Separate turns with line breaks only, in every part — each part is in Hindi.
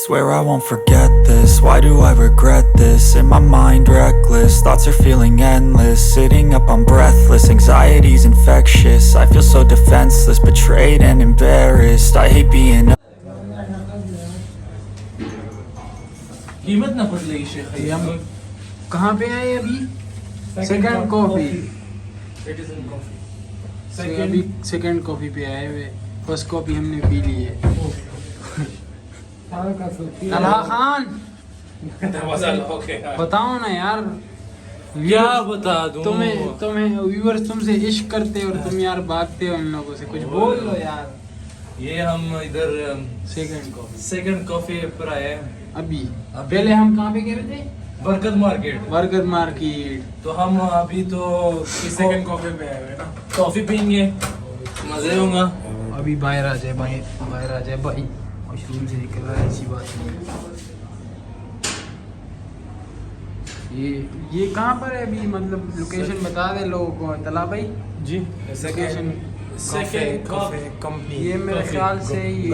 Swear I won't forget this, why do I regret this? In my mind reckless, thoughts are feeling endless. Sitting up I'm breathless, anxiety's infectious. I feel so defenseless, betrayed and embarrassed. I hate being
कीमत ना पड़ रही शेख
ये हम कहाँ पे आए अभी? Second coffee. अभी सेकंड कॉफी पे आए हुए। फर्स्ट कॉफी हमने पी ली है। तलहा खान बताओ ना यार,
क्या बता दूं?
तुम्हें व्यूअर्स तुमसे इश्क करते और तुम यार भागते हो इन लोगों से, कुछ बोल लो यार।
ये हम इधर सेकंड कॉफी पर आए हैं
अभी पहले हम कहाँ पे गए थे? बरकत मार्केट।
तो हम अभी तो सेकंड कॉफी पे आए हैं ना, कॉफी पीएंगे, मजे होगा।
अभी बाहर आ जाए भाई, मशरूम से निकल रहा है, ऐसी बात नहीं। ये कहाँ पर है अभी, मतलब लोकेशन बता दे लोगों को तला भाई
जी।
लोकेशन
सेकंड कॉफी कंपनी,
ये मेरे ख्याल से ये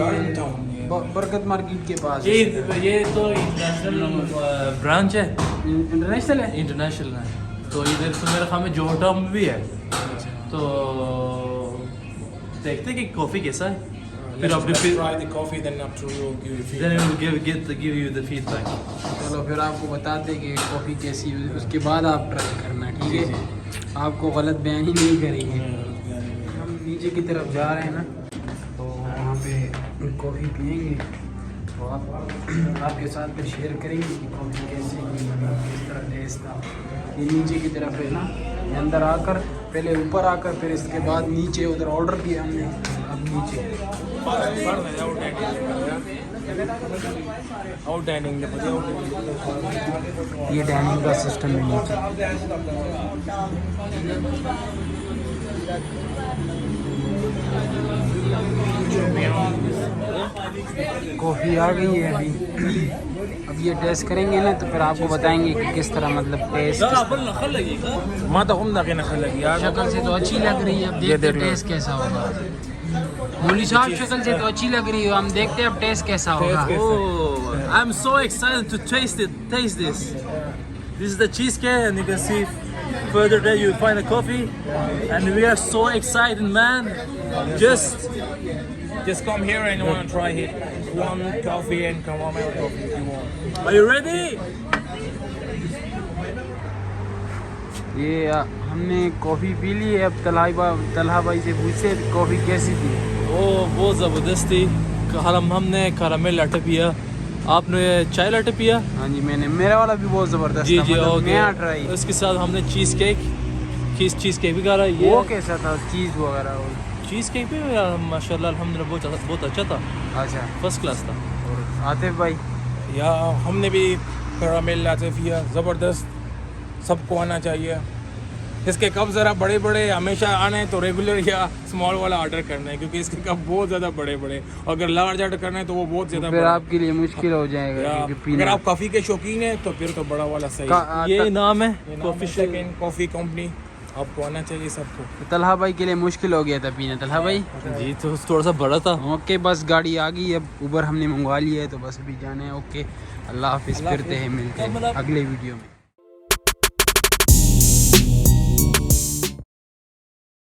बरकत मार्केट के पास
ये तो इंटरनेशनल ब्रांच है, इंटरनेशनल है। तो इधर तो मेरे ख्याल में जोटा में भी है। तो देखते हैं कि कॉफी कैसा है, फिर
try the coffee, then after we'll
give you the feedback।
चलो फिर आपको बताते हैं कि कॉफ़ी कैसी है, उसके बाद आप ट्राई करना, ठीक है? आपको गलत बयानी नहीं करेंगे। हम नीचे की तरफ जा रहे हैं ना, तो वहाँ पे कॉफ़ी पियेंगे, तो आपके साथ फिर शेयर करेंगे कि कॉफ़ी कैसी है, मतलब किस तरह टेस्ट था। ये नीचे की तरफ है ना, ये अंदर आकर पहले ऊपर आकर फिर इसके बाद नीचे उधर ऑर्डर किया हमने, अब नीचे ये डाइनिंग का सिस्टम है नीचे। कॉफ़ी आ गई है अभी। अब ये टेस्ट करेंगे ना, तो फिर आपको बताएंगे कि किस तरह मतलब टेस्ट। शक्ल से तो अच्छी लग रही है, अब देखते हैं टेस्ट कैसा होगा। मौली साहब शक्ल से तो अच्छी लग रही है, हम देखते हैं अब टेस्ट कैसा होगा।
I'm so excited to taste this. This is the cheesecake, and you can see further there you find a coffee, and we are so excited, man.
just come here and you want to try it. One coffee and caramel coffee if you want.
Are you ready?
ये हमने कॉफ़ी पी ली है, अब तलहा भाई से पूछे कॉफ़ी कैसी थी।
बहुत ज़बरदस्त थी। हमने कैरामेल लाटे पिया, आपने चाय लाटे पिया।
हाँ जी, मेरा वाला भी बहुत ज़बरदस्त
जी
था,
जी,
मतलब नया
ओके।
ट्राई।
उसके साथ हमने चीज़ केक भी खा रहा है।
वो कैसा था, चीज़ वगैरह?
चीज़ केक भी माशाल्लाह अल्हम्दुलिल्लाह बहुत अच्छा था।
अच्छा,
फर्स्ट क्लास था।
और आतिफ भाई?
या हमने भी कैरामेल लाते पिया, ज़बरदस्त, सबको आना चाहिए। इसके कप ज़रा बड़े बड़े हमेशा आने तो रेगुलर या स्मॉल वाला ऑर्डर करना है, क्योंकि इसके कप बहुत ज़्यादा बड़े बड़े, अगर लार्ज ऑर्डर करना है तो वो बहुत ज़्यादा
फिर आपके लिए मुश्किल हो जाएगा
अगर आप कॉफ़ी के शौकीन हैं तो फिर तो बड़ा वाला सही।
ये नाम है
कॉफ़ी कंपनी, आपको आना चाहिए सबको।
तलहा भाई के लिए मुश्किल हो गया था पीना। तलहा भाई
जी, तो थोड़ा सा बड़ा था।
ओके, बस गाड़ी आ गई, अब ऊबर हमने मंगवा लिया है, तो बस अभी जाना है। ओके, अल्लाह हाफिज़, करते हैं, मिलते हैं अगले वीडियो में।